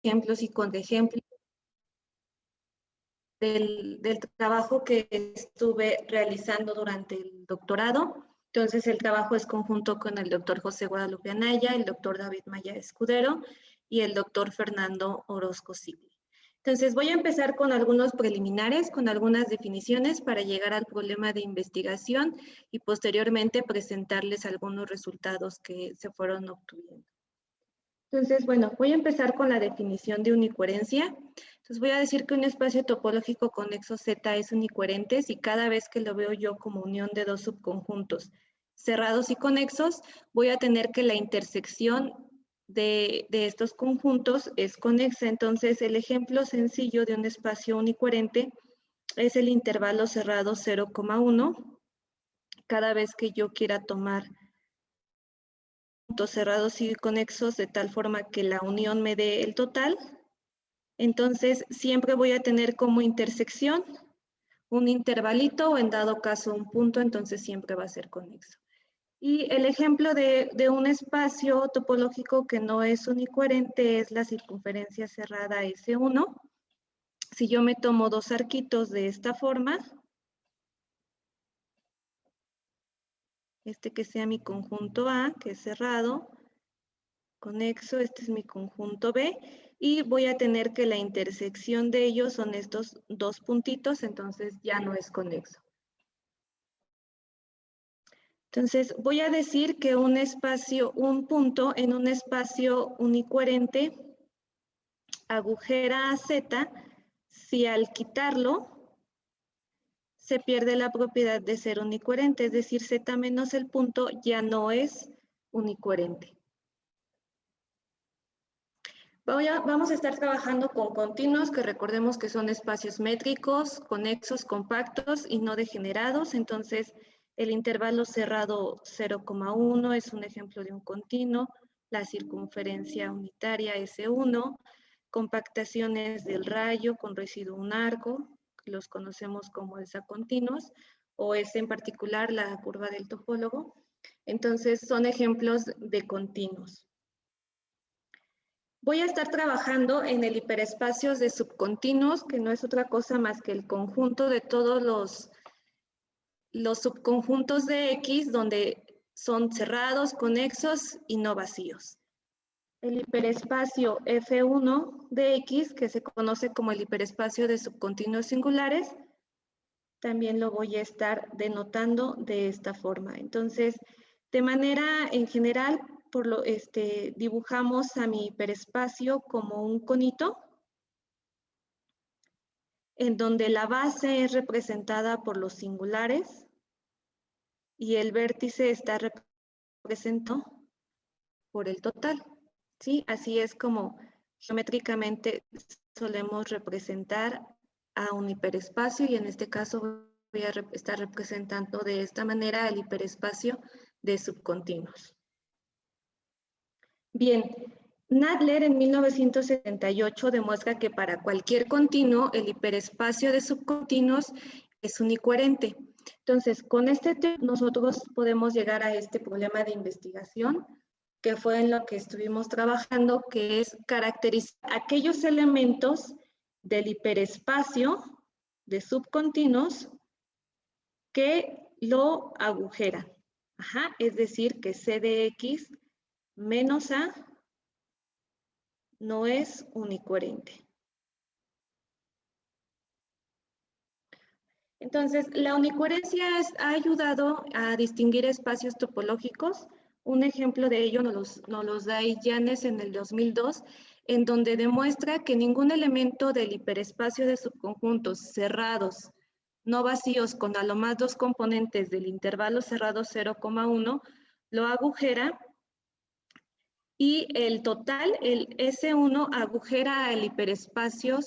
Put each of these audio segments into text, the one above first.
ejemplos y contraejemplos del trabajo que estuve realizando durante el doctorado. Entonces, el trabajo es conjunto con el doctor José Guadalupe Anaya, el doctor David Maya Escudero y el doctor Fernando Orozco Sigli. Entonces, voy a empezar con algunos preliminares, con algunas definiciones para llegar al problema de investigación y posteriormente presentarles algunos resultados que se fueron obteniendo. Entonces, bueno, voy a empezar con la definición de unicoherencia. Entonces, voy a decir que un espacio topológico conexo Z es unicoherente si cada vez que lo veo yo como unión de dos subconjuntos cerrados y conexos, voy a tener que la intersección de estos conjuntos es conexa. Entonces, el ejemplo sencillo de un espacio unicoherente es el intervalo cerrado 0,1. Cada vez que yo quiera tomar puntos cerrados y conexos de tal forma que la unión me dé el total, entonces siempre voy a tener como intersección un intervalito o en dado caso un punto, entonces siempre va a ser conexo. Y el ejemplo de un espacio topológico que no es unicoherente es la circunferencia cerrada S1. Si yo me tomo dos arquitos de esta forma, este que sea mi conjunto A, que es cerrado, conexo, este es mi conjunto B, y voy a tener que la intersección de ellos son estos dos puntitos, entonces ya no es conexo. Entonces, voy a decir que un espacio, un punto en un espacio unicoherente agujera a Z si al quitarlo se pierde la propiedad de ser unicoherente, es decir, Z menos el punto ya no es unicoherente. Vamos a estar trabajando con continuos, que recordemos que son espacios métricos, conexos, compactos y no degenerados. Entonces, el intervalo cerrado 0,1 es un ejemplo de un continuo, la circunferencia unitaria S1, compactaciones del rayo con residuo un arco, los conocemos como continuos, o es en particular la curva del topólogo. Entonces, son ejemplos de continuos. Voy a estar trabajando en el hiperespacios de subcontinuos, que no es otra cosa más que el conjunto de todos los subconjuntos de X, donde son cerrados, conexos y no vacíos. El hiperespacio F1 de X, que se conoce como el hiperespacio de subcontinuos singulares, también lo voy a estar denotando de esta forma. Entonces, de manera en general, dibujamos a mi hiperespacio como un conito, en donde la base es representada por los singulares y el vértice está representado por el total. ¿Sí? Así es como geométricamente solemos representar a un hiperespacio y en este caso voy a estar representando de esta manera el hiperespacio de subcontinuos. Bien, Nadler en 1978 demuestra que para cualquier continuo el hiperespacio de subcontinuos es unicoherente. Entonces, con este tema nosotros podemos llegar a este problema de investigación que fue en lo que estuvimos trabajando, que es caracterizar aquellos elementos del hiperespacio de subcontinuos que lo agujeran. Ajá, es decir, que C de X menos A no es unicoherente. Entonces, la unicoherencia ha ayudado a distinguir espacios topológicos. Un ejemplo de ello nos los da Illanes en el 2002, en donde demuestra que ningún elemento del hiperespacio de subconjuntos cerrados, no vacíos, con a lo más dos componentes del intervalo cerrado 0,1, lo agujera, y el total, el S1, agujera el hiperespacio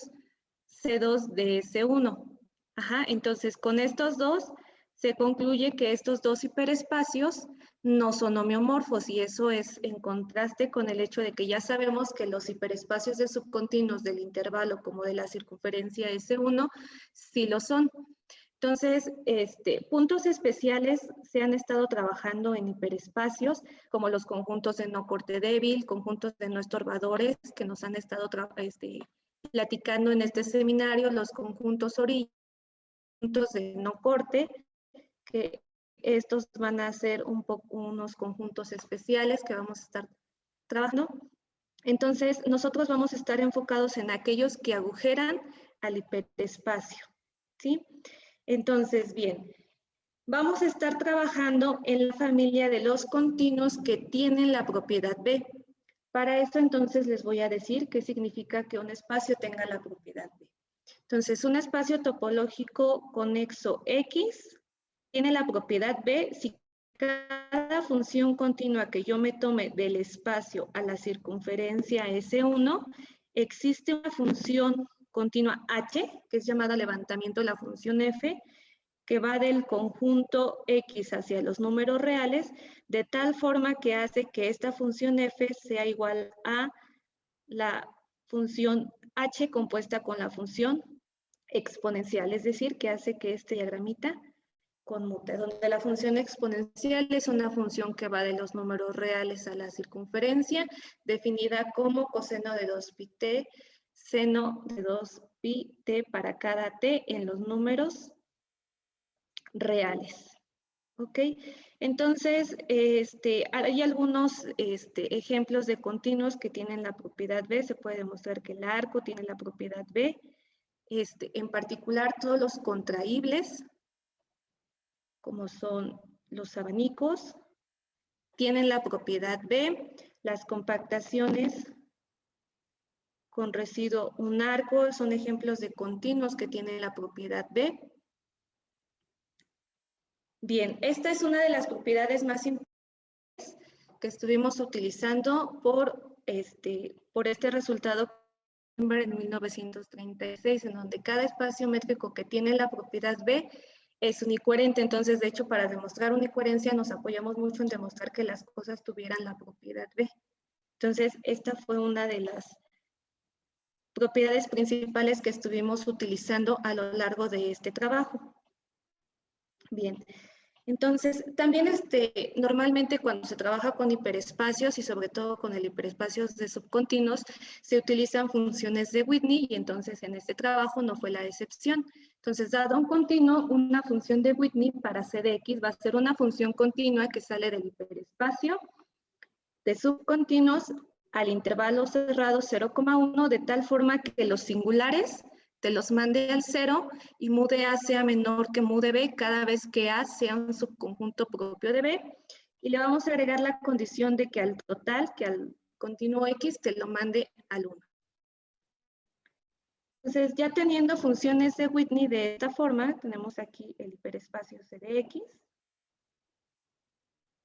C2 de S1. Ajá, entonces con estos dos se concluye que estos dos hiperespacios no son homeomorfos y eso es en contraste con el hecho de que ya sabemos que los hiperespacios de subcontinuos del intervalo como de la circunferencia S1 sí lo son. Entonces, puntos especiales se han estado trabajando en hiperespacios, como los conjuntos de no corte débil, conjuntos de no estorbadores, que nos han estado platicando en este seminario, los conjuntos orilla, conjuntos de no corte, que estos van a ser unos conjuntos especiales que vamos a estar trabajando. Entonces, nosotros vamos a estar enfocados en aquellos que agujeran al hiperespacio, ¿sí? Entonces, bien, vamos a estar trabajando en la familia de los continuos que tienen la propiedad B. Para eso, entonces, les voy a decir qué significa que un espacio tenga la propiedad B. Entonces, un espacio topológico conexo X tiene la propiedad B si cada función continua que yo me tome del espacio a la circunferencia S1, existe una función continua H, que es llamada levantamiento de la función F, que va del conjunto X hacia los números reales, de tal forma que hace que esta función F sea igual a la función H compuesta con la función exponencial, es decir, que hace que este diagramita conmute, donde la función exponencial es una función que va de los números reales a la circunferencia, definida como coseno de 2πt, seno de 2πt para cada t en los números reales. ¿Ok? Entonces, hay algunos ejemplos de continuos que tienen la propiedad B. Se puede demostrar que el arco tiene la propiedad B. En particular, todos los contraíbles, como son los abanicos, tienen la propiedad B. Las compactaciones con residuo un arco son ejemplos de continuos que tienen la propiedad B. Bien, esta es una de las propiedades más importantes que estuvimos utilizando por este resultado en 1936, en donde cada espacio métrico que tiene la propiedad B es unicoherente. Entonces, de hecho, para demostrar unicoherencia nos apoyamos mucho en demostrar que las cosas tuvieran la propiedad B. Entonces, esta fue una de las propiedades principales que estuvimos utilizando a lo largo de este trabajo. Bien. Entonces, también normalmente cuando se trabaja con hiperespacios y sobre todo con el hiperespacios de subcontinuos, se utilizan funciones de Whitney y entonces en este trabajo no fue la excepción. Entonces, dado un continuo, una función de Whitney para C de X va a ser una función continua que sale del hiperespacio de subcontinuos al intervalo cerrado 0,1 de tal forma que los singulares te los mande al 0 y mude A sea menor que mude B cada vez que A sea un subconjunto propio de B. Y le vamos a agregar la condición de que al total, que al continuo X, te lo mande al 1. Entonces, ya teniendo funciones de Whitney de esta forma, tenemos aquí el hiperespacio C de X,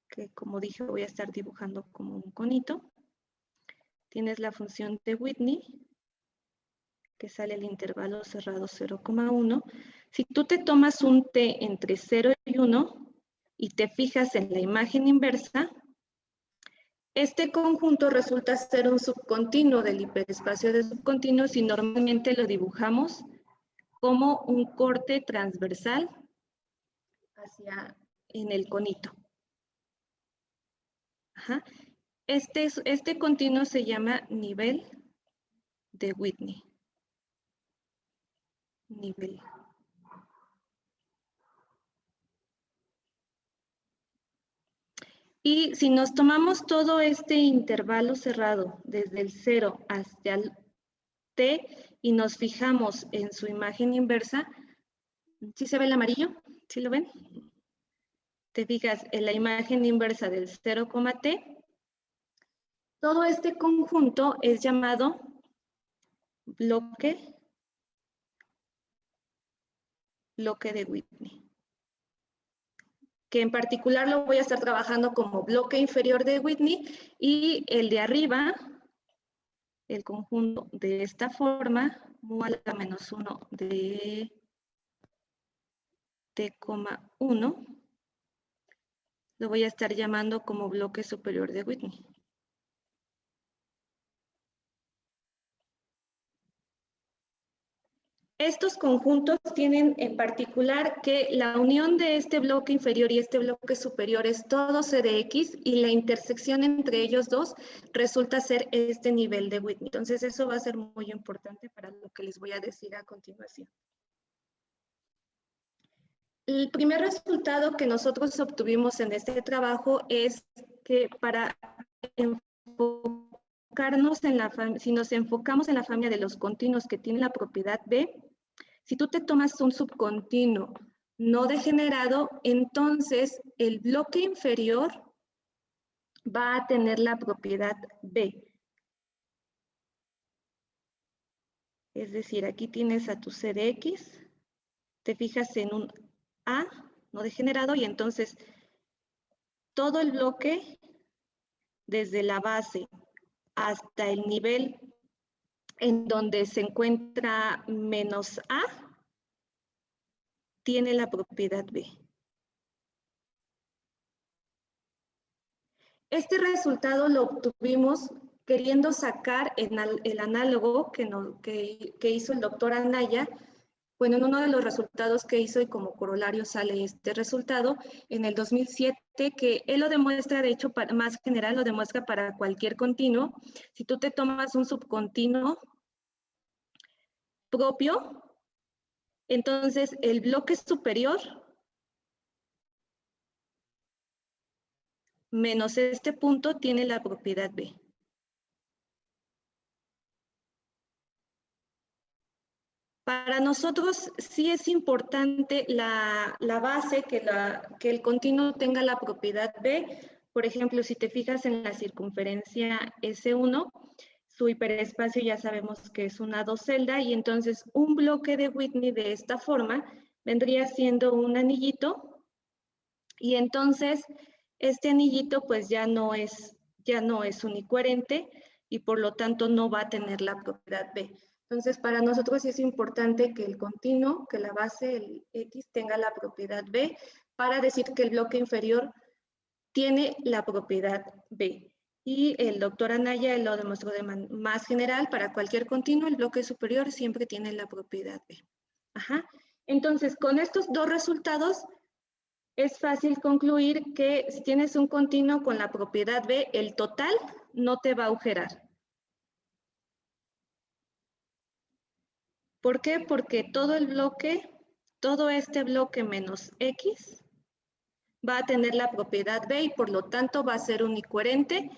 que como dije voy a estar dibujando como un conito. Tienes la función de Whitney, que sale el intervalo cerrado 0,1. Si tú te tomas un t entre 0 y 1 y te fijas en la imagen inversa, este conjunto resulta ser un subcontinuo del hiperespacio de subcontinuos y normalmente lo dibujamos como un corte transversal en el conito. Ajá. Este continuo se llama nivel de Whitney. Nivel. Y si nos tomamos todo este intervalo cerrado desde el 0 hasta el t y nos fijamos en su imagen inversa, ¿sí se ve el amarillo? ¿Sí lo ven? Te fijas en la imagen inversa del 0, t. Todo este conjunto es llamado bloque de Whitney, que en particular lo voy a estar trabajando como bloque inferior de Whitney y el de arriba, el conjunto de esta forma, mu a la menos 1 de t,1, lo voy a estar llamando como bloque superior de Whitney. Estos conjuntos tienen en particular que la unión de este bloque inferior y este bloque superior es todo CDX y la intersección entre ellos dos resulta ser este nivel de Whitney. Entonces eso va a ser muy importante para lo que les voy a decir a continuación. El primer resultado que nosotros obtuvimos en este trabajo es que para enfocarnos en la familia, si nos enfocamos en la familia de los continuos que tienen la propiedad B, si tú te tomas un subcontinuo no degenerado, entonces el bloque inferior va a tener la propiedad B. Es decir, aquí tienes a tu CDX, te fijas en un A no degenerado y entonces todo el bloque desde la base hasta el nivel en donde se encuentra menos A tiene la propiedad B. Este resultado lo obtuvimos queriendo sacar el análogo que hizo el doctor Anaya. Bueno, en uno de los resultados que hizo y como corolario sale este resultado, en el 2007, que él lo demuestra, de hecho, más general, lo demuestra para cualquier continuo. Si tú te tomas un subcontinuo propio, entonces el bloque superior menos este punto tiene la propiedad B. Para nosotros sí es importante la base, que el continuo tenga la propiedad B. Por ejemplo, si te fijas en la circunferencia S1, su hiperespacio ya sabemos que es una docelda y entonces un bloque de Whitney de esta forma vendría siendo un anillito y entonces este anillito pues ya no es unicoherente y por lo tanto no va a tener la propiedad B. Entonces, para nosotros es importante que el continuo, que la base, el X, tenga la propiedad B para decir que el bloque inferior tiene la propiedad B. Y el doctor Anaya lo demostró de más general, para cualquier continuo, el bloque superior siempre tiene la propiedad B. Ajá. Entonces, con estos dos resultados, es fácil concluir que si tienes un continuo con la propiedad B, el total no te va a agujerar. ¿Por qué? Porque todo este bloque menos X va a tener la propiedad B y por lo tanto va a ser unicoherente.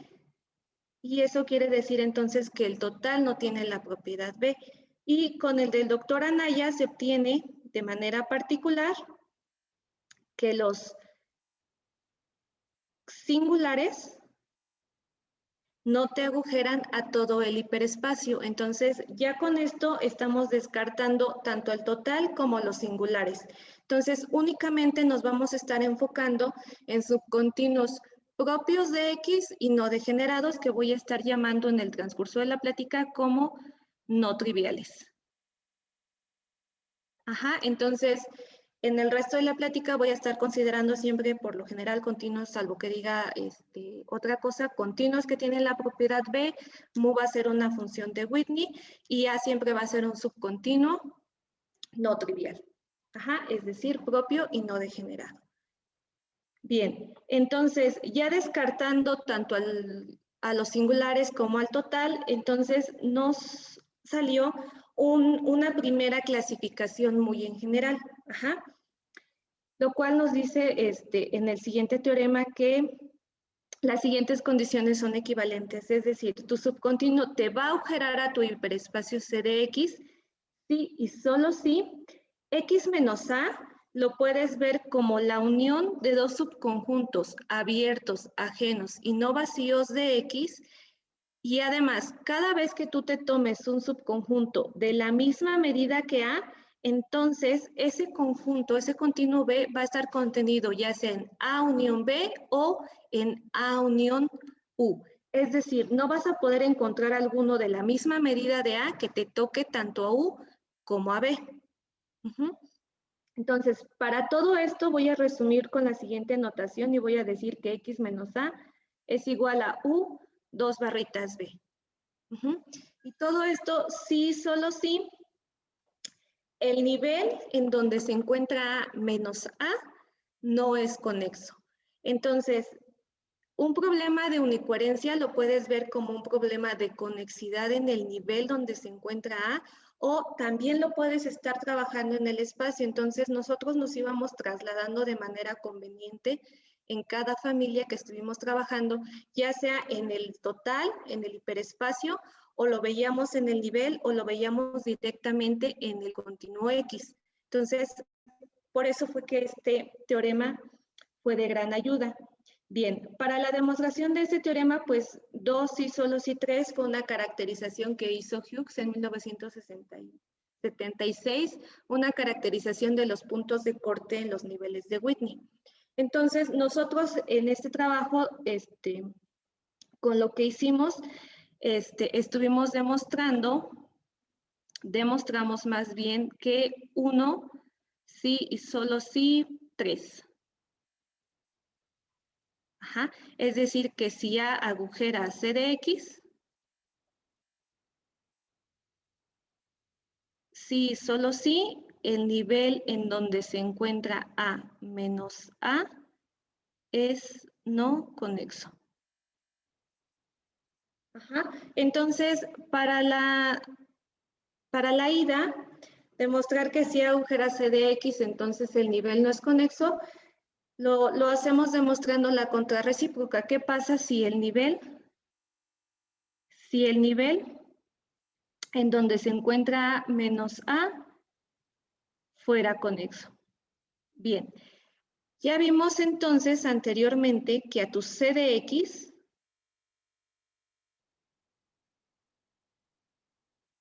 Y eso quiere decir entonces que el total no tiene la propiedad B. Y con el del doctor Anaya se obtiene de manera particular que los singulares no te agujeran a todo el hiperespacio. Entonces, ya con esto estamos descartando tanto el total como los singulares. Entonces, únicamente nos vamos a estar enfocando en subcontinuos propios de X y no degenerados, que voy a estar llamando en el transcurso de la plática como no triviales. Ajá, entonces, en el resto de la plática voy a estar considerando siempre, por lo general, continuos, salvo que diga otra cosa, continuos que tienen la propiedad B, mu va a ser una función de Whitney y A siempre va a ser un subcontinuo no trivial. Ajá, es decir, propio y no degenerado. Bien, entonces, ya descartando tanto a los singulares como al total, entonces nos salió una primera clasificación muy en general. Ajá. Lo cual nos dice en el siguiente teorema que las siguientes condiciones son equivalentes, es decir, tu subcontinuo te va a agujerar a tu hiperespacio CDX si y solo si X menos A lo puedes ver como la unión de dos subconjuntos abiertos, ajenos y no vacíos de X. Y además, cada vez que tú te tomes un subconjunto de la misma medida que A, entonces ese conjunto, ese continuo B va a estar contenido ya sea en A unión B o en A unión U. Es decir, no vas a poder encontrar alguno de la misma medida de A que te toque tanto a U como a B. Entonces, para todo esto voy a resumir con la siguiente notación y voy a decir que X menos A es igual a U 2 barritas B. Y todo esto sí, solo sí, el nivel en donde se encuentra A menos A no es conexo. Entonces, un problema de unicoherencia lo puedes ver como un problema de conexidad en el nivel donde se encuentra A, o también lo puedes estar trabajando en el espacio. Entonces, nosotros nos íbamos trasladando de manera conveniente en cada familia que estuvimos trabajando, ya sea en el total, en el hiperespacio, o lo veíamos en el nivel, o lo veíamos directamente en el continuo X. Entonces, por eso fue que este teorema fue de gran ayuda. Bien, para la demostración de este teorema, pues 2 sí, solo sí 3 fue una caracterización que hizo Hughes en 1976, una caracterización de los puntos de corte en los niveles de Whitney. Entonces, nosotros en este trabajo, con lo que hicimos, estuvimos demostramos más bien que 1 sí y solo sí 3. Ajá. Es decir, que si A agujera C de X, sí, solo sí, el nivel en donde se encuentra A menos A es no conexo. Ajá. Entonces, para la ida, demostrar que si A agujera C de X, entonces el nivel no es conexo, lo hacemos demostrando la contrarrecíproca. ¿Qué pasa si el nivel en donde se encuentra A menos A fuera conexo? Bien, ya vimos entonces anteriormente que a tu C de X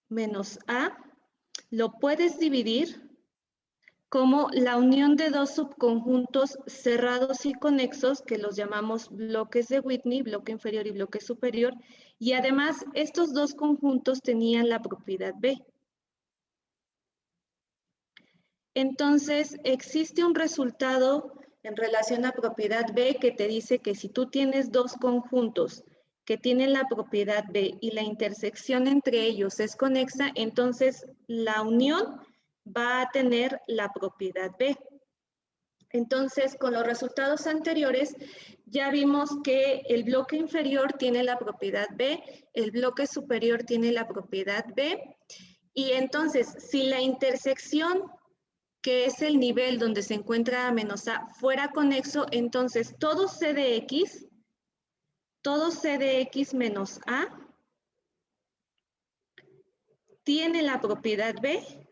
menos A lo puedes dividir como la unión de dos subconjuntos cerrados y conexos, que los llamamos bloques de Whitney, bloque inferior y bloque superior, y además estos dos conjuntos tenían la propiedad B. Entonces, existe un resultado en relación a propiedad B que te dice que si tú tienes dos conjuntos que tienen la propiedad B y la intersección entre ellos es conexa, entonces la unión va a tener la propiedad B. Entonces, con los resultados anteriores, ya vimos que el bloque inferior tiene la propiedad B, el bloque superior tiene la propiedad B, y entonces, si la intersección, que es el nivel donde se encuentra A menos A, fuera conexo, entonces todo C de X menos A tiene la propiedad B,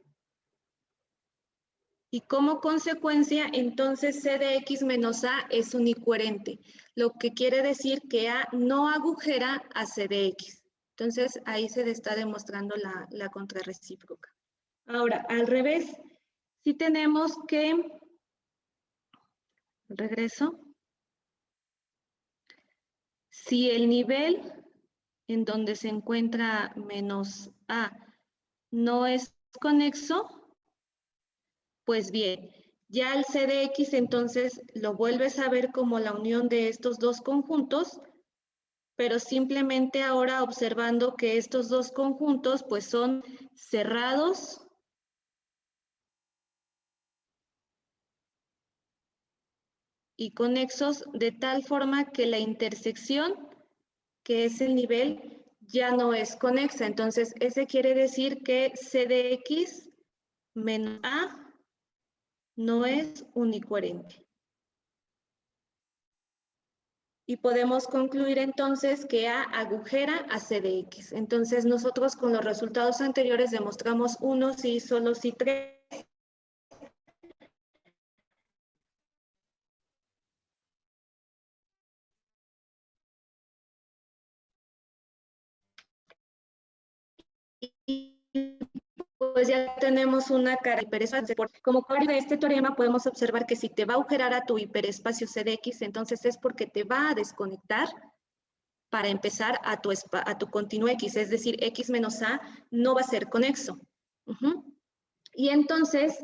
y como consecuencia, entonces C de X menos A es unicoherente, lo que quiere decir que A no agujera a C de X. Entonces, ahí se está demostrando la contrarrecíproca. Ahora, al revés, si tenemos que, regreso, si el nivel en donde se encuentra menos A no es conexo, pues bien, ya el C de X entonces lo vuelves a ver como la unión de estos dos conjuntos, pero simplemente ahora observando que estos dos conjuntos pues son cerrados y conexos de tal forma que la intersección, que es el nivel, ya no es conexa. Entonces, ese quiere decir que C de X menos A no es unicoherente. Y podemos concluir entonces que A agujera a C de X. Entonces, nosotros con los resultados anteriores demostramos 1 sí, solo sí 3. Y pues ya tenemos una cara hiperespacio. Como parte de este teorema podemos observar que si te va a agujerar a tu hiperespacio C de X, entonces es porque te va a desconectar para empezar a tu continuo X, es decir, X menos A no va a ser conexo. Y entonces,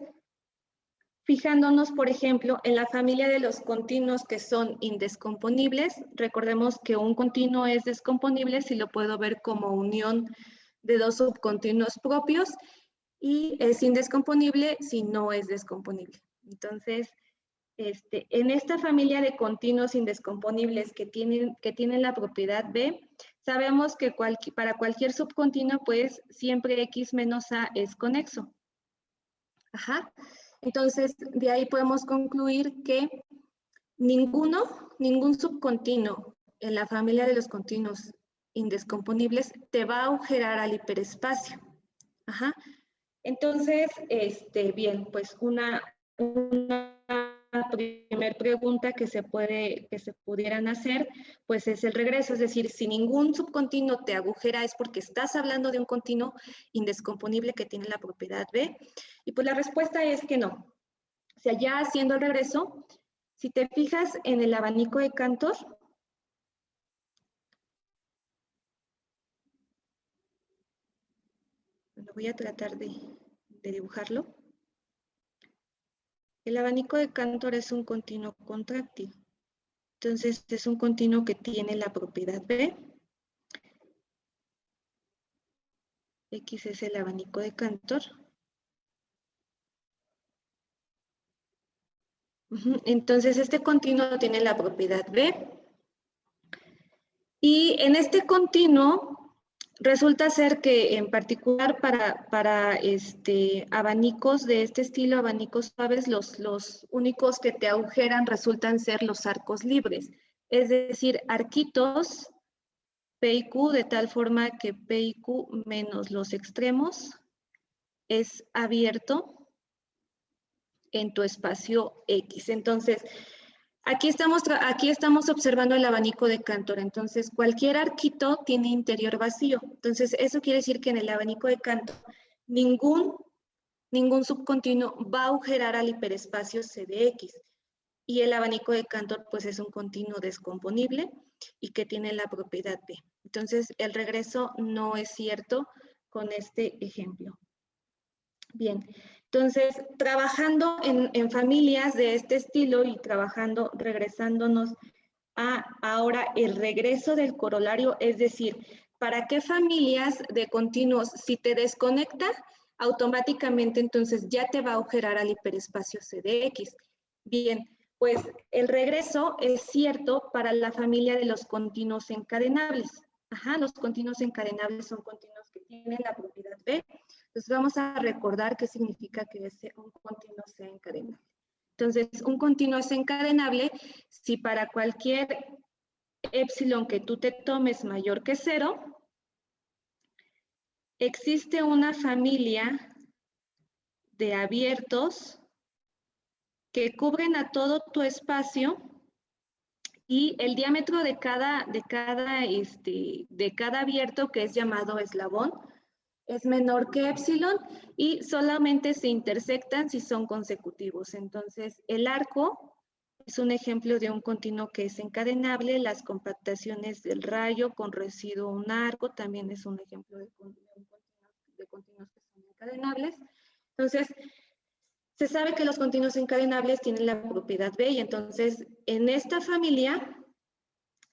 fijándonos, por ejemplo, en la familia de los continuos que son indescomponibles, recordemos que un continuo es descomponible si lo puedo ver como unión de dos subcontinuos propios, y es indescomponible si no es descomponible. Entonces, en esta familia de continuos indescomponibles que tienen la propiedad B, sabemos que para cualquier subcontinuo, pues siempre X menos A es conexo. Ajá. Entonces, de ahí podemos concluir que ningún subcontinuo en la familia de los continuos indescomponibles te va a agujerar al hiperespacio. Ajá. Entonces, bien, pues una primera pregunta que se pudieran hacer, pues es el regreso, es decir, si ningún subcontinuo te agujera es porque estás hablando de un continuo indescomponible que tiene la propiedad B, y pues la respuesta es que no. O sea, ya haciendo el regreso, si te fijas en el abanico de Cantor, bueno, voy a tratar de dibujarlo. El abanico de Cantor es un continuo contráctil. Entonces, es un continuo que tiene la propiedad B. X es el abanico de Cantor. Entonces, este continuo tiene la propiedad B. Y en este continuo, resulta ser que en particular para abanicos de este estilo, abanicos suaves, los únicos que te agujeran resultan ser los arcos libres. Es decir, arquitos P y Q, de tal forma que P y Q menos los extremos es abierto en tu espacio X. Entonces, aquí estamos observando el abanico de Cantor. Entonces, cualquier arquito tiene interior vacío. Entonces, eso quiere decir que en el abanico de Cantor ningún subcontinuo va a agujerar al hiperespacio C de X. Y el abanico de Cantor, pues, es un continuo descomponible y que tiene la propiedad B. Entonces, el regreso no es cierto con este ejemplo. Bien, entonces, trabajando en familias de este estilo y regresándonos a ahora el regreso del corolario, es decir, ¿para qué familias de continuos, si te desconecta, automáticamente entonces ya te va a agujerar al hiperespacio C de X? Bien, pues el regreso es cierto para la familia de los continuos encadenables. Ajá, los continuos encadenables son continuos que tienen la propiedad B. Entonces vamos a recordar qué significa que un continuo sea encadenable. Entonces, un continuo es encadenable si para cualquier epsilon que tú te tomes mayor que 0, existe una familia de abiertos que cubren a todo tu espacio y el diámetro de cada abierto, que es llamado eslabón, es menor que epsilon y solamente se intersectan si son consecutivos. Entonces, el arco es un ejemplo de un continuo que es encadenable. Las compactaciones del rayo con residuo un arco también es un ejemplo de continuos que son encadenables. Entonces, se sabe que los continuos encadenables tienen la propiedad B y entonces en esta familia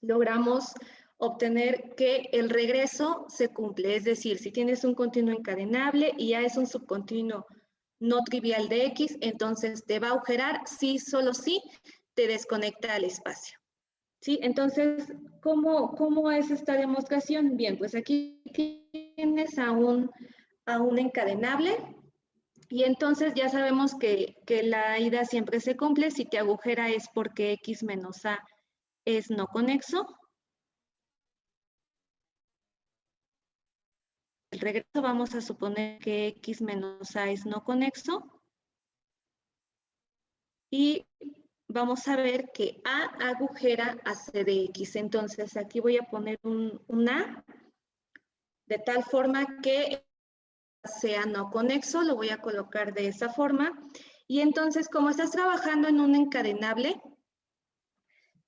logramos obtener que el regreso se cumple. Es decir, si tienes un continuo encadenable y A es un subcontinuo no trivial de X, entonces te va a agujerar si, solo si, te desconecta al espacio. ¿Sí? Entonces, ¿cómo es esta demostración? Bien, pues aquí tienes a un encadenable y entonces ya sabemos que la ida siempre se cumple. Si te agujera es porque X menos A es no conexo. El regreso vamos a suponer que X menos A es no conexo. Y vamos a ver que A agujera a C de X. Entonces aquí voy a poner un A de tal forma que sea no conexo. Lo voy a colocar de esa forma. Y entonces, como estás trabajando en un encadenable,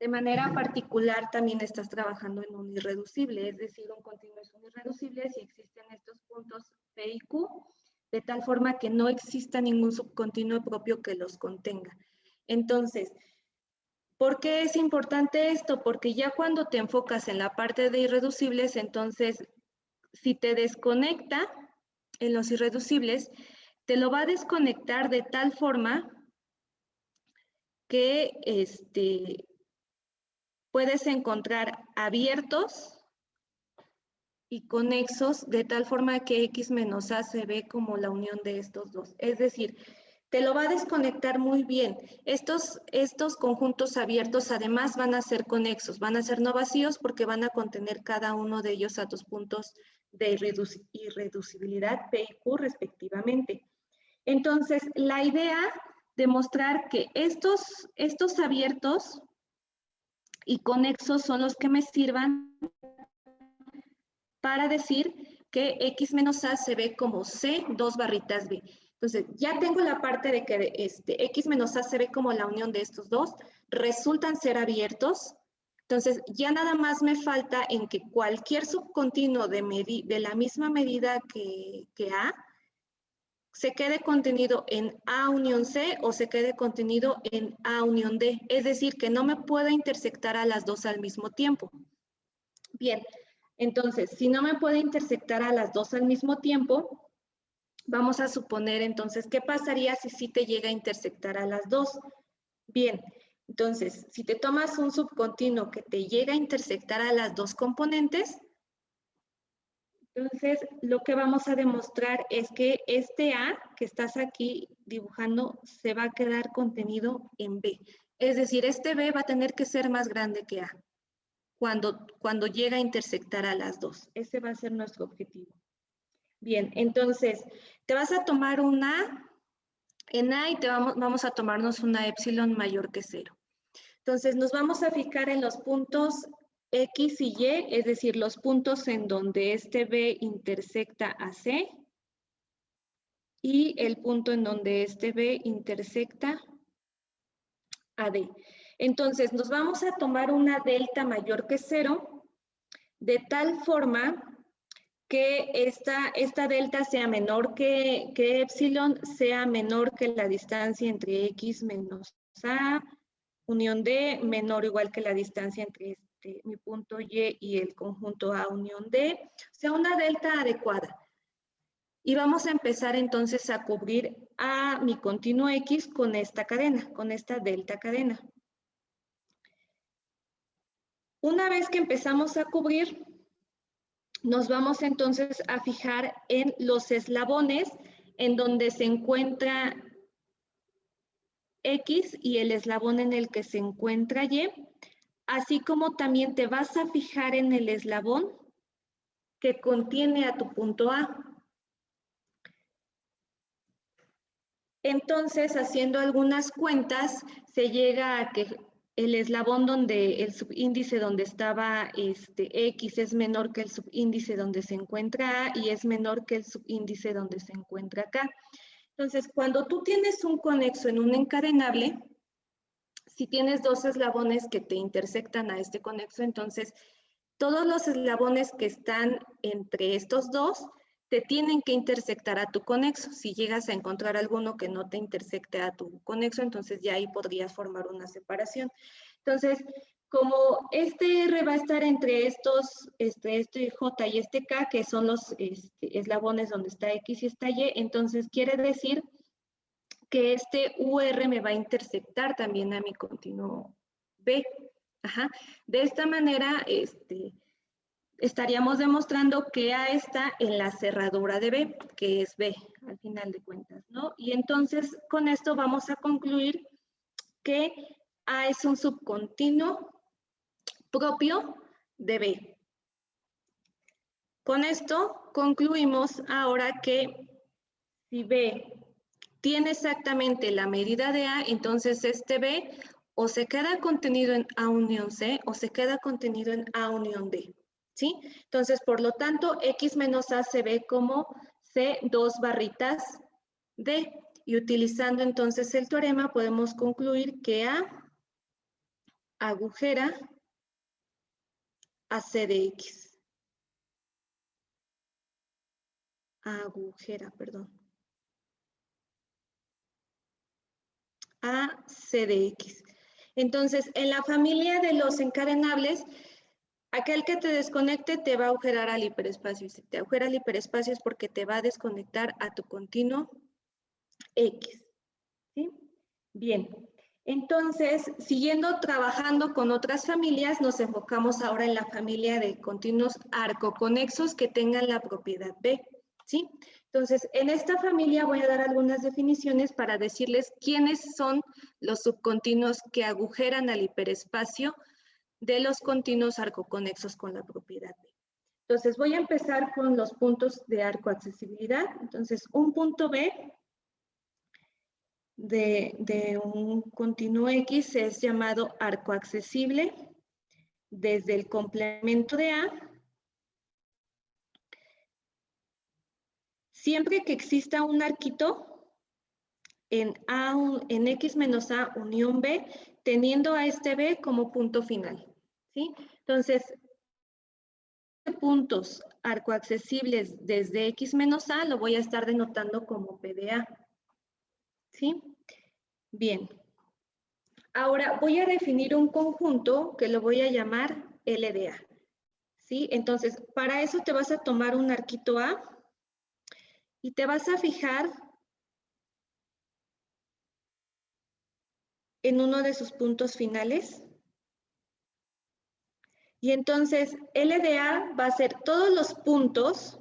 de manera particular también estás trabajando en un irreducible, es decir, un continuo es un irreducible si existen estos puntos P y Q, de tal forma que no exista ningún subcontinuo propio que los contenga. Entonces, ¿por qué es importante esto? Porque ya cuando te enfocas en la parte de irreducibles, entonces, si te desconecta, en los irreducibles, te lo va a desconectar de tal forma que puedes encontrar abiertos y conexos de tal forma que X menos A se ve como la unión de estos dos. Es decir, te lo va a desconectar muy bien. Estos conjuntos abiertos además van a ser conexos, van a ser no vacíos porque van a contener cada uno de ellos a tus puntos de irreducibilidad P y Q respectivamente. Entonces, la idea de mostrar que estos abiertos y conexos son los que me sirvan para decir que X menos A se ve como C, 2 barritas B. Entonces, ya tengo la parte de que X menos A se ve como la unión de estos dos, resultan ser abiertos. Entonces, ya nada más me falta en que cualquier subcontinuo de la misma medida que A se quede contenido en A unión C o se quede contenido en A unión D. Es decir, que no me pueda intersectar a las dos al mismo tiempo. Bien, entonces, si no me puede intersectar a las dos al mismo tiempo, vamos a suponer entonces, ¿qué pasaría si sí te llega a intersectar a las dos? Bien, entonces, si te tomas un subcontinuo que te llega a intersectar a las dos componentes, entonces lo que vamos a demostrar es que este A que estás aquí dibujando se va a quedar contenido en B. Es decir, este B va a tener que ser más grande que A cuando llega a intersectar a las dos. Ese va a ser nuestro objetivo. Bien, entonces, te vas a tomar una en A y vamos a tomarnos una epsilon mayor que 0. Entonces, nos vamos a fijar en los puntos X y Y, es decir, los puntos en donde este B intersecta a C y el punto en donde este B intersecta a D. Entonces, nos vamos a tomar una delta mayor que 0, de tal forma que esta delta sea menor que epsilon, sea menor que la distancia entre X menos A, unión D, menor o igual que la distancia entre mi punto Y el conjunto A unión D, o sea, una delta adecuada. Y vamos a empezar entonces a cubrir a mi continuo X con esta cadena, con esta delta cadena. Una vez que empezamos a cubrir, nos vamos entonces a fijar en los eslabones en donde se encuentra X y el eslabón en el que se encuentra Y, así como también te vas a fijar en el eslabón que contiene a tu punto A. Entonces, haciendo algunas cuentas, se llega a que el eslabón donde el subíndice donde estaba X es menor que el subíndice donde se encuentra A y es menor que el subíndice donde se encuentra acá. Entonces, cuando tú tienes un conexo en un encadenable, si tienes dos eslabones que te intersectan a este conexo, entonces todos los eslabones que están entre estos dos te tienen que intersectar a tu conexo. Si llegas a encontrar alguno que no te intersecte a tu conexo, entonces ya ahí podrías formar una separación. Entonces, como este R va a estar entre estos, este J y este K, que son los eslabones donde está X y está Y, entonces quiere decir que este UR me va a intersectar también a mi continuo B. Ajá. De esta manera, estaríamos demostrando que A está en la cerradura de B, que es B, al final de cuentas, ¿no? Y entonces, con esto vamos a concluir que A es un subcontinuo propio de B. Con esto concluimos ahora que si B tiene exactamente la medida de A, entonces este B o se queda contenido en A unión C o se queda contenido en A unión D, ¿sí? Entonces, por lo tanto, X menos A se ve como C 2 barritas D. Y utilizando entonces el teorema podemos concluir que A agujera a C de X. Agujera, perdón. A C de X. Entonces, en la familia de los encadenables, Aquel que te desconecte te va a agujerar al hiperespacio. Si te agujera al hiperespacio es porque te va a desconectar a tu continuo X. ¿Sí? Bien. Entonces, siguiendo trabajando con otras familias, nos enfocamos ahora en la familia de continuos arcoconexos que tengan la propiedad B. ¿Sí? Entonces, en esta familia voy a dar algunas definiciones para decirles quiénes son los subcontinuos que agujeran al hiperespacio de los continuos arcoconexos con la propiedad B. Entonces, voy a empezar con los puntos de arcoaccesibilidad. Entonces, un punto B de un continuo X es llamado arco accesible desde el complemento de A, siempre que exista un arquito en X menos A unión B, teniendo a este B como punto final. ¿Sí? Entonces, puntos arcoaccesibles desde X menos A lo voy a estar denotando como PDA. ¿Sí? Bien. Ahora voy a definir un conjunto que lo voy a llamar LDA. ¿Sí? Entonces, para eso te vas a tomar un arquito A y te vas a fijar en uno de sus puntos finales. Y entonces, LDA va a ser todos los puntos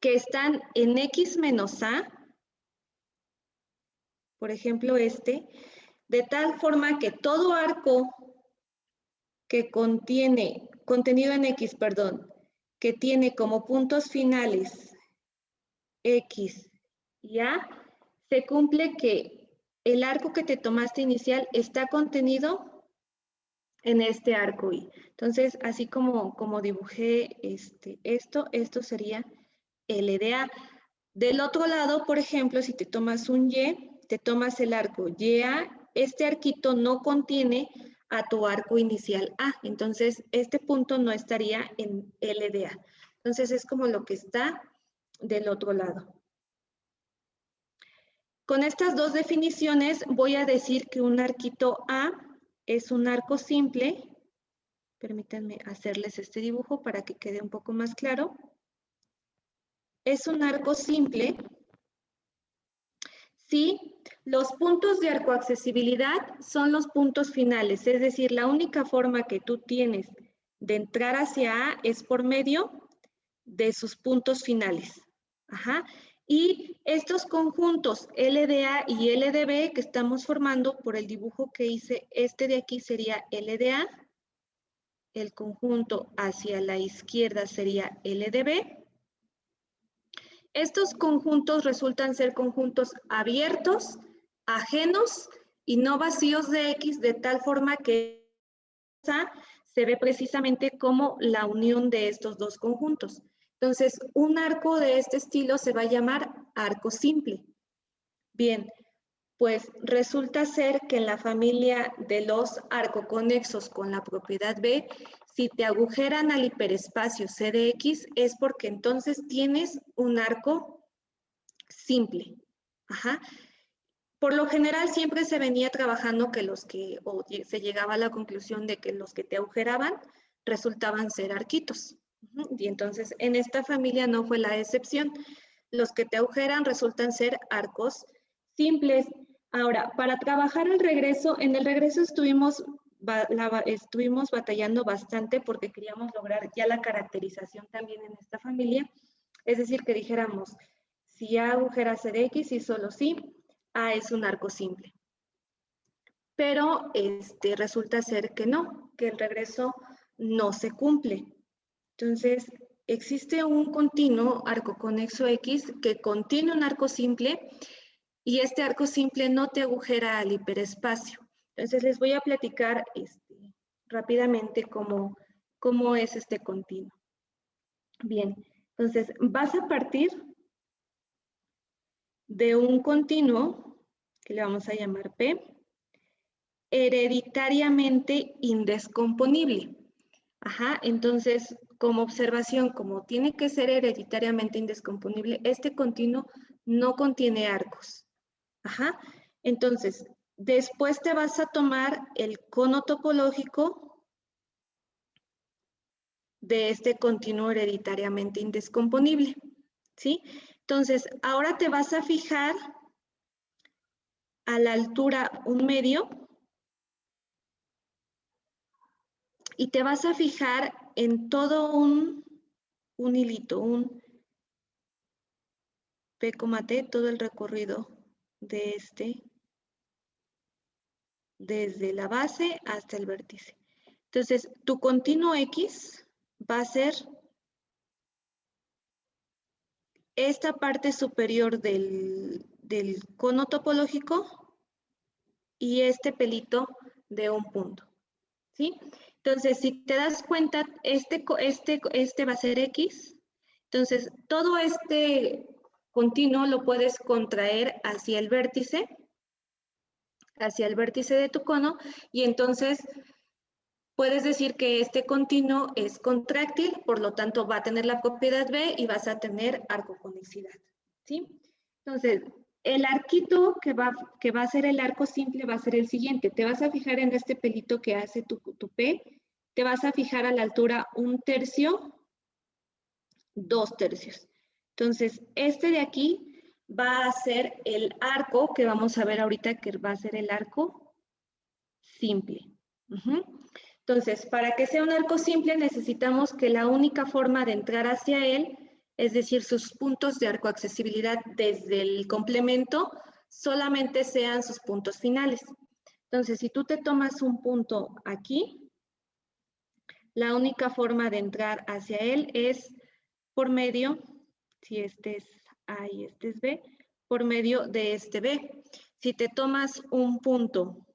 que están en X menos A, por ejemplo este, de tal forma que todo arco que contiene, contenido en X, perdón, que tiene como puntos finales X y A, se cumple que el arco que te tomaste inicial está contenido en este arco Y. Entonces, así como dibujé esto sería LDA. Del otro lado, por ejemplo, si te tomas un Y, te tomas el arco YA, este arquito no contiene a tu arco inicial A, entonces este punto no estaría en LDA. Entonces es como lo que está del otro lado. Con estas dos definiciones voy a decir que un arquito A es un arco simple. Permítanme hacerles este dibujo para que quede un poco más claro. Es un arco simple si los puntos de arcoaccesibilidad son los puntos finales, es decir, la única forma que tú tienes de entrar hacia A es por medio de sus puntos finales. Ajá. Y estos conjuntos LDA y LDB que estamos formando por el dibujo que hice, este de aquí sería LDA, el conjunto hacia la izquierda sería LDB. Estos conjuntos resultan ser conjuntos abiertos, ajenos y no vacíos de X, de tal forma que se ve precisamente como la unión de estos dos conjuntos. Entonces, un arco de este estilo se va a llamar arco simple. Bien, pues resulta ser que en la familia de los arcoconexos con la propiedad B, si te agujeran al hiperespacio C de X, es porque entonces tienes un arco simple. Ajá. Por lo general siempre se venía trabajando que o se llegaba a la conclusión de que los que te agujeraban resultaban ser arquitos. Y entonces en esta familia no fue la excepción. Los que te agujeran resultan ser arcos simples. Ahora, para trabajar el regreso, en el regreso estuvimos batallando bastante porque queríamos lograr ya la caracterización también en esta familia. Es decir, que dijéramos, si A agujera ser X y solo si A es un arco simple. Pero resulta ser que no, que el regreso no se cumple. Entonces, existe un continuo arco conexo X que contiene un arco simple y este arco simple no te agujera al hiperespacio. Entonces, les voy a platicar rápidamente cómo es este continuo. Bien, entonces vas a partir de un continuo, que le vamos a llamar P, hereditariamente indescomponible. Ajá, entonces, como observación, como tiene que ser hereditariamente indescomponible, este continuo no contiene arcos. Ajá, entonces, después te vas a tomar el cono topológico de este continuo hereditariamente indescomponible, ¿sí? Entonces, ahora te vas a fijar a la altura 1/2 y te vas a fijar en todo un hilito, un P,T, todo el recorrido de este, desde la base hasta el vértice. Entonces, tu continuo X va a ser esta parte superior del cono topológico y este pelito de un punto, ¿sí? Entonces, si te das cuenta, este va a ser X. Entonces, todo este continuo lo puedes contraer hacia el vértice de tu cono, y entonces puedes decir que este continuo es contráctil, por lo tanto va a tener la propiedad B y vas a tener arcoconexidad, ¿sí? Entonces, el arquito que va a ser el arco simple va a ser el siguiente. Te vas a fijar en este pelito que hace tu P, te vas a fijar a la altura 1/3, 2/3. Entonces, este de aquí va a ser el arco que vamos a ver ahorita, que va a ser el arco simple. Entonces, para que sea un arco simple necesitamos que la única forma de entrar hacia él, es decir, sus puntos de arcoaccesibilidad desde el complemento, solamente sean sus puntos finales. Entonces, si tú te tomas un punto aquí, la única forma de entrar hacia él es por medio, si este es A y este es B, por medio de este B. Si te tomas un punto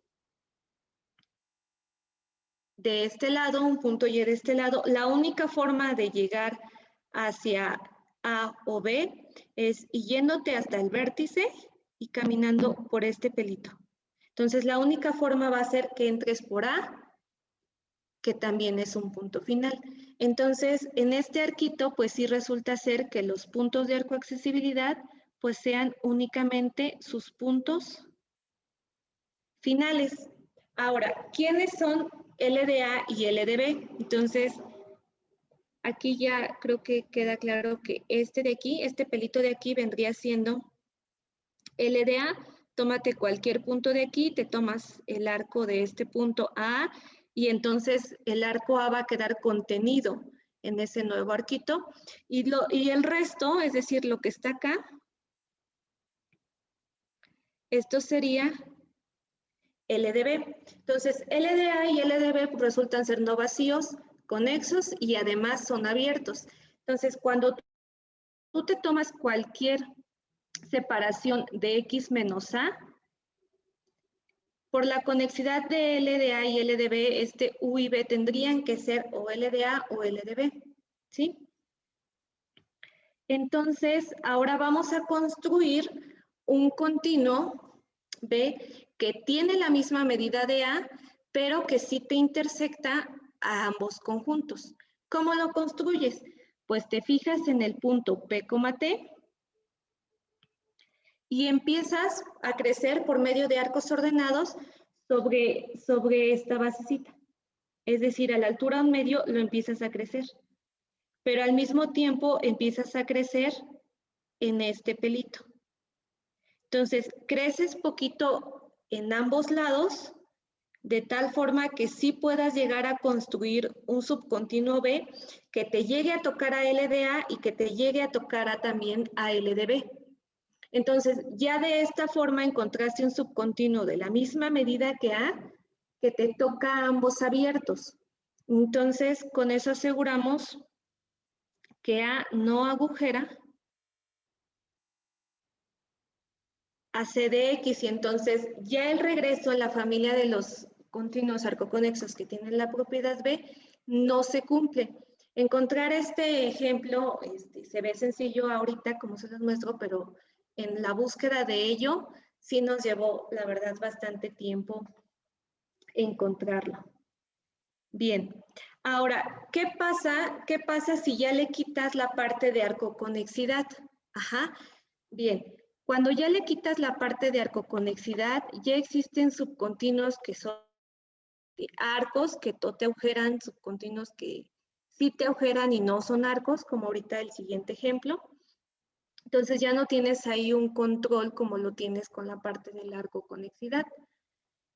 de este lado, un punto Y de este lado, la única forma de llegar hacia A o B es yéndote hasta el vértice y caminando por este pelito. Entonces, la única forma va a ser que entres por A, que también es un punto final. Entonces, en este arquito, pues sí resulta ser que los puntos de arcoaccesibilidad pues sean únicamente sus puntos finales. Ahora, ¿quiénes son LDA y LDB? Entonces, aquí ya creo que queda claro que este de aquí, este pelito de aquí vendría siendo LDA. Tómate cualquier punto de aquí, te tomas el arco de este punto A y entonces el arco A va a quedar contenido en ese nuevo arquito y el resto, es decir, lo que está acá, esto sería LDB. Entonces, LDA y LDB resultan ser no vacíos, conexos y además son abiertos. Entonces, cuando tú te tomas cualquier separación de X menos A, por la conexidad de LDA y LDB, este U y B tendrían que ser o LDA o LDB, ¿sí? Entonces, ahora vamos a construir un continuo B que tiene la misma medida de A, pero que sí te intersecta a ambos conjuntos. ¿Cómo lo construyes? Pues te fijas en el punto P,T y empiezas a crecer por medio de arcos ordenados sobre esta basecita. Es decir, a la altura 1/2 lo empiezas a crecer, pero al mismo tiempo empiezas a crecer en este pelito. Entonces, creces poquito en ambos lados, de tal forma que sí puedas llegar a construir un subcontinuo B que te llegue a tocar a LDA y que te llegue a tocar también a LDB. Entonces, ya de esta forma encontraste un subcontinuo de la misma medida que A, que te toca a ambos abiertos. Entonces, con eso aseguramos que A no agujera a C de X, y entonces ya el regreso a la familia de los continuos arcoconexos que tienen la propiedad B no se cumple. Encontrar este ejemplo se ve sencillo ahorita como se los muestro, pero en la búsqueda de ello sí nos llevó, la verdad, bastante tiempo encontrarlo. Bien, ahora, ¿qué pasa si ya le quitas la parte de arcoconexidad? Ajá, bien. Cuando ya le quitas la parte de arcoconexidad, ya existen subcontinuos que son arcos que te agujeran, subcontinuos que sí te agujeran y no son arcos, como ahorita el siguiente ejemplo. Entonces ya no tienes ahí un control como lo tienes con la parte de la arcoconexidad.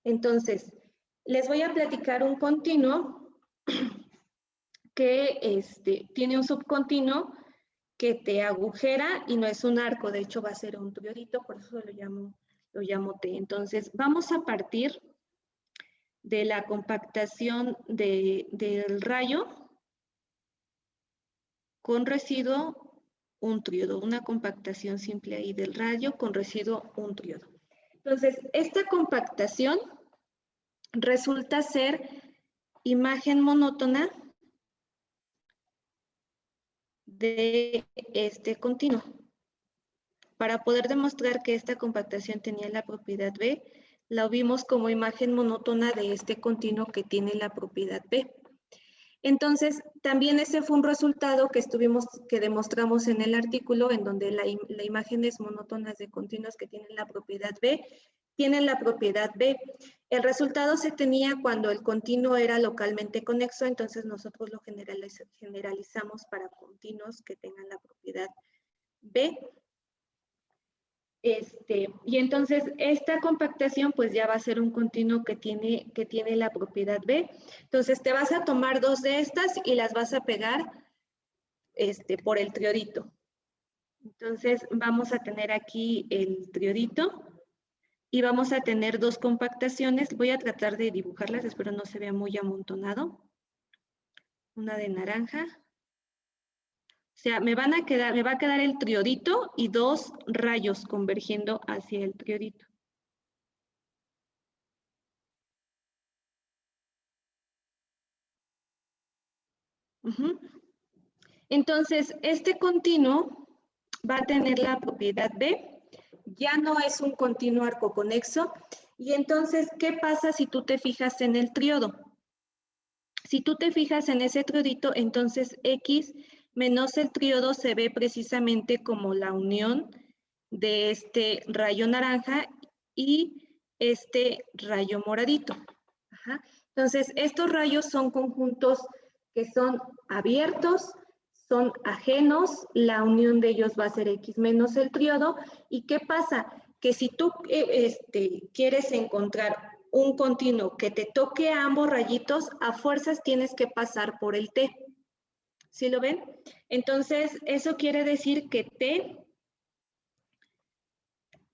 Entonces, les voy a platicar un continuo que tiene un subcontinuo que te agujera y no es un arco, de hecho va a ser un triodito, por eso lo llamo T. Entonces, vamos a partir de la compactación del rayo con residuo un triodo, una compactación simple ahí del rayo con residuo un triodo. Entonces, esta compactación resulta ser imagen monótona de este continuo. Para poder demostrar que esta compactación tenía la propiedad B, la vimos como imagen monótona de este continuo que tiene la propiedad B. Entonces, también ese fue un resultado que demostramos en el artículo, en donde la imágenes monótonas de continuos que tienen la propiedad B, tienen la propiedad B. El resultado se tenía cuando el continuo era localmente conexo, entonces nosotros lo generalizamos para continuos que tengan la propiedad B. Y entonces esta compactación pues ya va a ser un continuo que tiene la propiedad B. Entonces te vas a tomar dos de estas y las vas a pegar por el triodito. Entonces vamos a tener aquí el triodito y vamos a tener dos compactaciones. Voy a tratar de dibujarlas, espero no se vea muy amontonado. Una de naranja. O sea, me va a quedar el triodito y dos rayos convergiendo hacia el triodito. Entonces, este continuo va a tener la propiedad B, ya no es un continuo arcoconexo, y entonces, ¿qué pasa si tú te fijas en el triodo? Si tú te fijas en ese triodito, entonces X menos el triodo se ve precisamente como la unión de este rayo naranja y este rayo moradito. Ajá. Entonces, estos rayos son conjuntos que son abiertos, son ajenos, la unión de ellos va a ser X menos el triodo. ¿Y qué pasa? Que si tú quieres encontrar un continuo que te toque a ambos rayitos, a fuerzas tienes que pasar por el T. ¿Sí lo ven? Entonces, eso quiere decir que T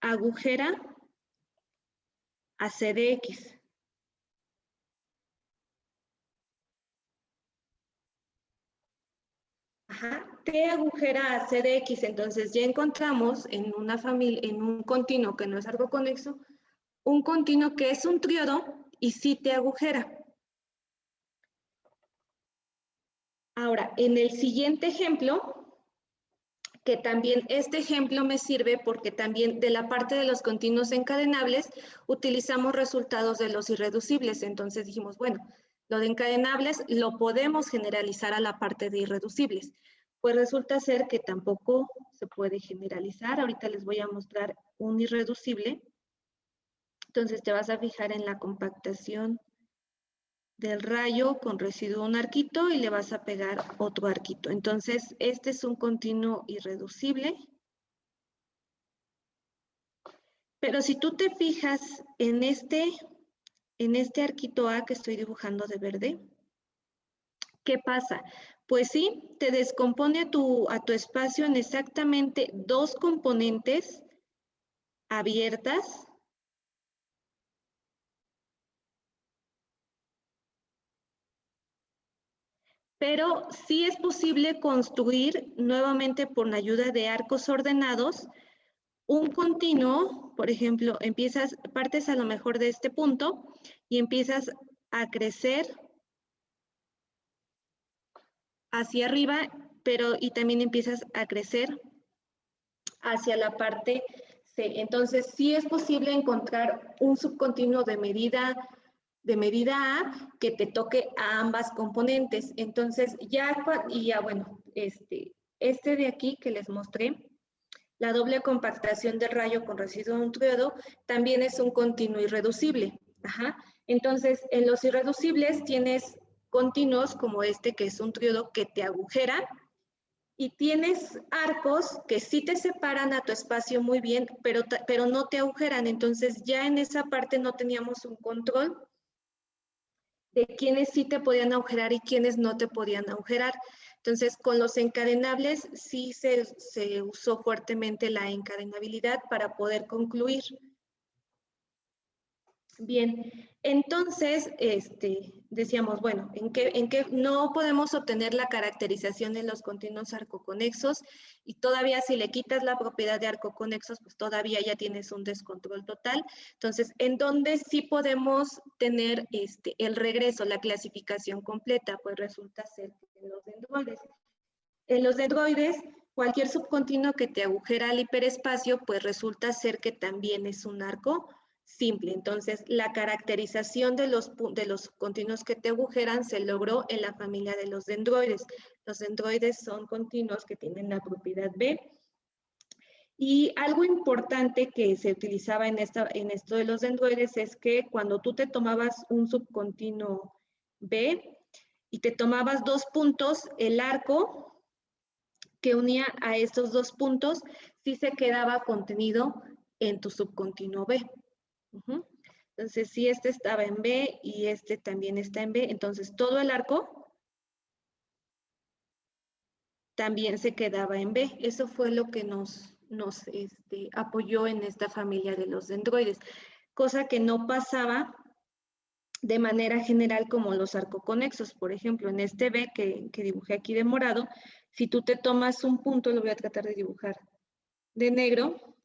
agujera a C de X. Ajá, T agujera a C de X, entonces ya encontramos en una familia, en un continuo que no es arcoconexo, un continuo que es un triodo y sí te agujera. Ahora, en el siguiente ejemplo, que también este ejemplo me sirve porque también de la parte de los continuos encadenables utilizamos resultados de los irreducibles. Entonces dijimos, bueno, lo de encadenables lo podemos generalizar a la parte de irreducibles. Pues resulta ser que tampoco se puede generalizar. Ahorita les voy a mostrar un irreducible. Entonces te vas a fijar en la compactación del rayo con residuo un arquito y le vas a pegar otro arquito. Entonces, este es un continuo irreducible. Pero si tú te fijas en este arquito A que estoy dibujando de verde, ¿qué pasa? Pues sí, te descompone a tu espacio en exactamente dos componentes abiertas. Pero sí es posible construir nuevamente por la ayuda de arcos ordenados un continuo, por ejemplo, partes a lo mejor de este punto y empiezas a crecer hacia arriba, y también empiezas a crecer hacia la parte C. Entonces, sí es posible encontrar un subcontinuo de medida A que te toque a ambas componentes. Entonces, bueno, este de aquí que les mostré, la doble compactación del rayo con residuo de un triodo también es un continuo irreducible. Ajá. Entonces, en los irreducibles tienes continuos como este, que es un triodo que te agujera, y tienes arcos que sí te separan a tu espacio muy bien, pero no te agujeran. Entonces ya en esa parte no teníamos un control de quiénes sí te podían agujerar y quiénes no te podían agujerar. Entonces, con los encadenables sí se usó fuertemente la encadenabilidad para poder concluir. Bien, entonces, decíamos, bueno, ¿en qué no podemos obtener la caracterización en los continuos arcoconexos? Y todavía si le quitas la propiedad de arcoconexos, pues todavía ya tienes un descontrol total. Entonces, ¿en dónde sí podemos tener el regreso, la clasificación completa? Pues resulta ser en los dendroides. En los dendroides, cualquier subcontinuo que te agujera al hiperespacio, pues resulta ser que también es un arco simple. Entonces, la caracterización de los continuos que te agujeran se logró en la familia de los dendroides. Los dendroides son continuos que tienen la propiedad B. Y algo importante que se utilizaba en esto de los dendroides es que cuando tú te tomabas un subcontinuo B y te tomabas 2 puntos, el arco que unía a estos 2 puntos sí se quedaba contenido en tu subcontinuo B. Entonces, si este estaba en B y este también está en B, entonces todo el arco también se quedaba en B. Eso fue lo que nos apoyó en esta familia de los dendroides, cosa que no pasaba de manera general como los arcoconexos. Por ejemplo, en este B que dibujé aquí de morado, si tú te tomas un punto, lo voy a tratar de dibujar de negro,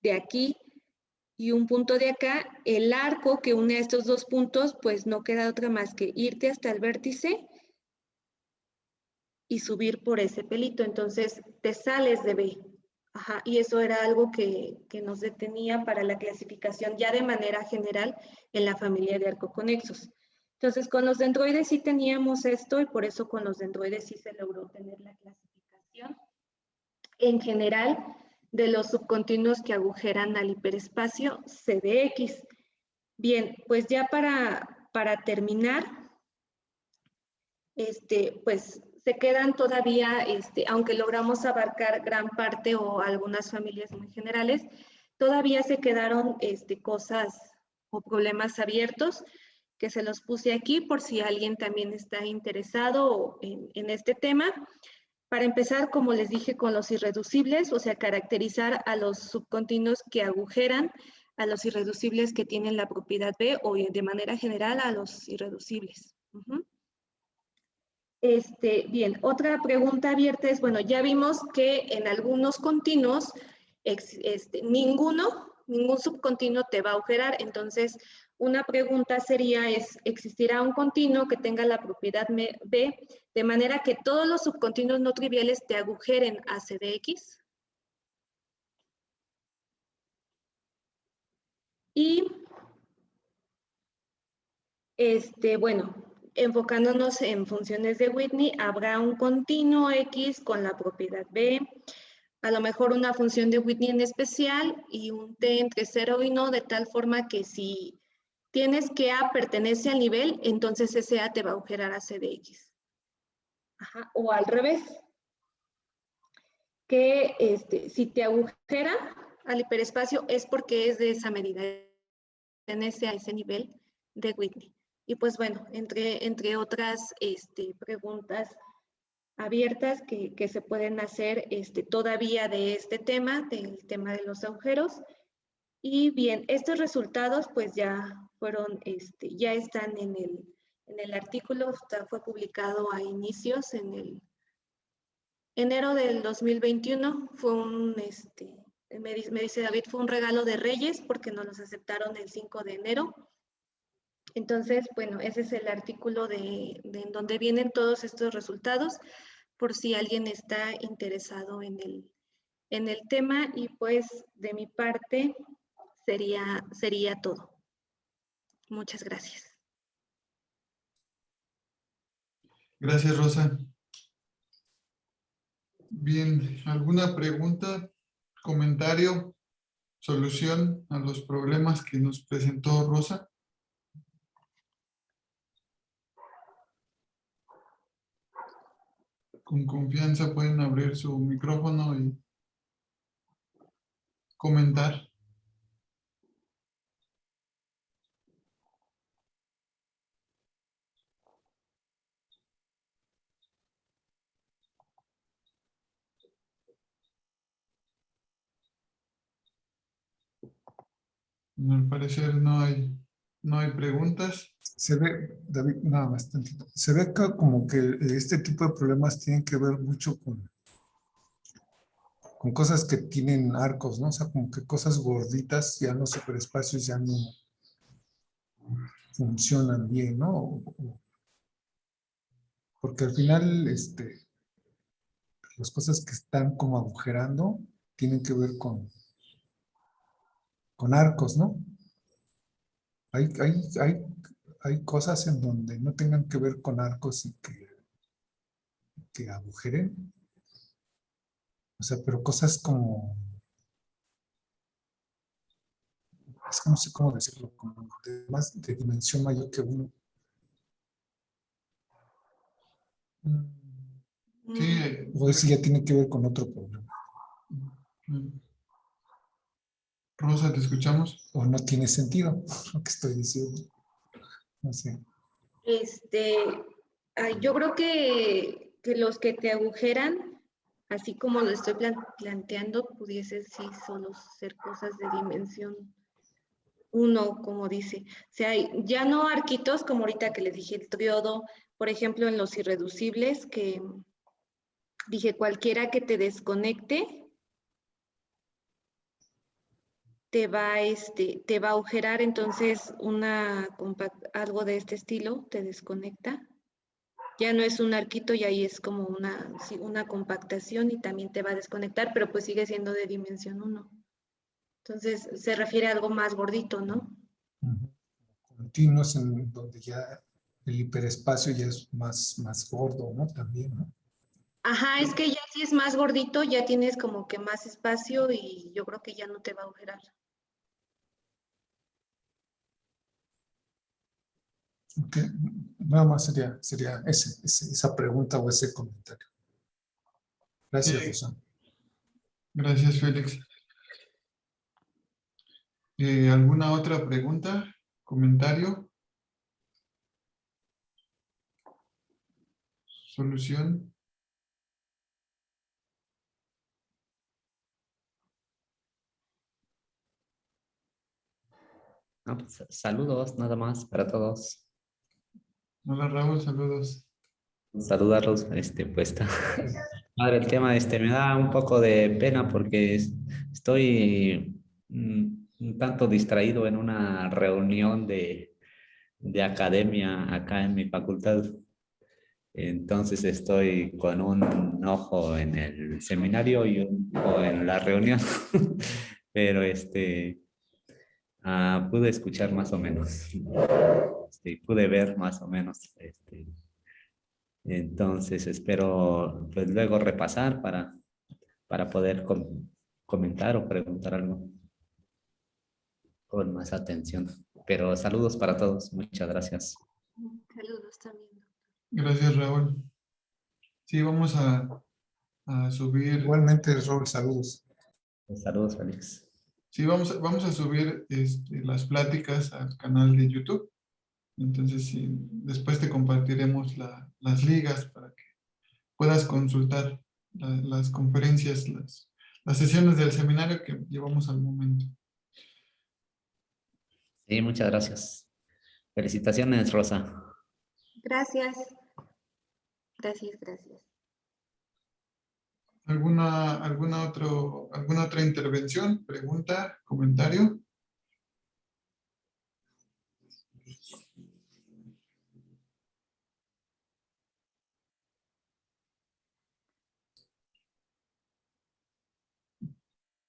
de aquí y un punto de acá, el arco que une a estos 2 puntos, pues no queda otra más que irte hasta el vértice y subir por ese pelito. Entonces, te sales de B. Ajá, y eso era algo que nos detenía para la clasificación ya de manera general en la familia de arcoconexos. Entonces, con los dendroides sí teníamos esto y por eso con los dendroides sí se logró tener la clasificación en general de los subcontinuos que agujeran al hiperespacio CDX. Bien, pues ya para terminar, pues se quedan todavía, aunque logramos abarcar gran parte o algunas familias muy generales, todavía se quedaron cosas o problemas abiertos que se los puse aquí por si alguien también está interesado en este tema. Para empezar, como les dije, con los irreducibles, o sea, caracterizar a los subcontinuos que agujeran, a los irreducibles que tienen la propiedad B o de manera general a los irreducibles. Bien, otra pregunta abierta es, bueno, ya vimos que en algunos continuos, ningún subcontinuo te va a agujerar, entonces una pregunta sería, ¿existirá un continuo que tenga la propiedad B de manera que todos los subcontinuos no triviales te agujeren a CDX? Y, bueno, enfocándonos en funciones de Whitney, habrá un continuo X con la propiedad B, a lo mejor una función de Whitney en especial y un T entre 0 y 1, de tal forma que si tienes que A pertenece al nivel, entonces ese A te va a agujerar a CDX. Ajá, o al revés, que si te agujera al hiperespacio es porque es de esa medida, pertenece a ese nivel de Whitney. Y pues bueno, entre otras preguntas abiertas que se pueden hacer todavía de este tema, del tema de los agujeros. Y bien, estos resultados pues ya fueron, ya están en el artículo, fue publicado a inicios en el enero del 2021, fue me dice David, fue un regalo de Reyes porque nos los aceptaron el 5 de enero. Entonces, bueno, ese es el artículo en donde vienen todos estos resultados, por si alguien está interesado en el tema, y pues de mi parte sería todo. Muchas gracias. Gracias, Rosa. Bien, ¿alguna pregunta, comentario, solución a los problemas que nos presentó Rosa? con confianza pueden abrir su micrófono y comentar. Al parecer no hay preguntas. Se ve, David, nada más tantito. Se ve que como que este tipo de problemas tienen que ver mucho con cosas que tienen arcos, ¿no? O sea, como que cosas gorditas, ya los superespacios ya no funcionan bien, ¿no? Porque al final, las cosas que están como agujerando tienen que ver con arcos, ¿no? Hay, hay, hay, hay cosas en donde no tengan que ver con arcos y que agujeren. O sea, pero cosas como, es que no sé cómo decirlo, como más de dimensión mayor que uno. Sí. O eso ya tiene que ver con otro problema. Rosa, ¿te escuchamos? O no tiene sentido lo que estoy diciendo. No sé. Yo creo que los que te agujeran, así como lo estoy planteando, pudiese sí solo ser cosas de dimensión 1, como dice. O sea, ya no arquitos, como ahorita que les dije el triodo, por ejemplo, en los irreducibles, que dije cualquiera que te desconecte, te va a agujerar, entonces algo de este estilo te desconecta. Ya no es un arquito y ahí es como una compactación y también te va a desconectar, pero pues sigue siendo de dimensión 1. Entonces se refiere a algo más gordito, ¿no? Continuos en donde ya el hiperespacio ya es más gordo, ¿no? También, ¿no? Ajá, es que ya si es más gordito, ya tienes como que más espacio y yo creo que ya no te va a agujerar. Okay. Nada más sería esa pregunta o ese comentario. Gracias, Sí. Rosa. Gracias, Félix. ¿Alguna otra pregunta? ¿Comentario? ¿Solución? No, pues, saludos nada más para todos. Hola, Raúl, saludos. Saludarlos, pues está padre el tema, me da un poco de pena porque estoy un tanto distraído en una reunión de academia acá en mi facultad. Entonces estoy con un ojo en el seminario y un ojo en la reunión. Pero pude escuchar más o menos. Pude ver más o menos. Entonces espero pues luego repasar para poder comentar o preguntar algo con más atención. Pero saludos para todos. Muchas gracias. Saludos también. Gracias, Raúl. Sí, vamos a subir. Igualmente, Robert, saludos. Saludos, Félix. Sí, vamos a subir las pláticas al canal de YouTube. Entonces, sí, después te compartiremos las ligas para que puedas consultar las conferencias, las sesiones del seminario que llevamos al momento. Sí, muchas gracias. Felicitaciones, Rosa. Gracias. Gracias. ¿Alguna otra intervención, pregunta, comentario?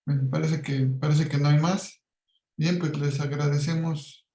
Bueno, parece que no hay más. Bien, pues les agradecemos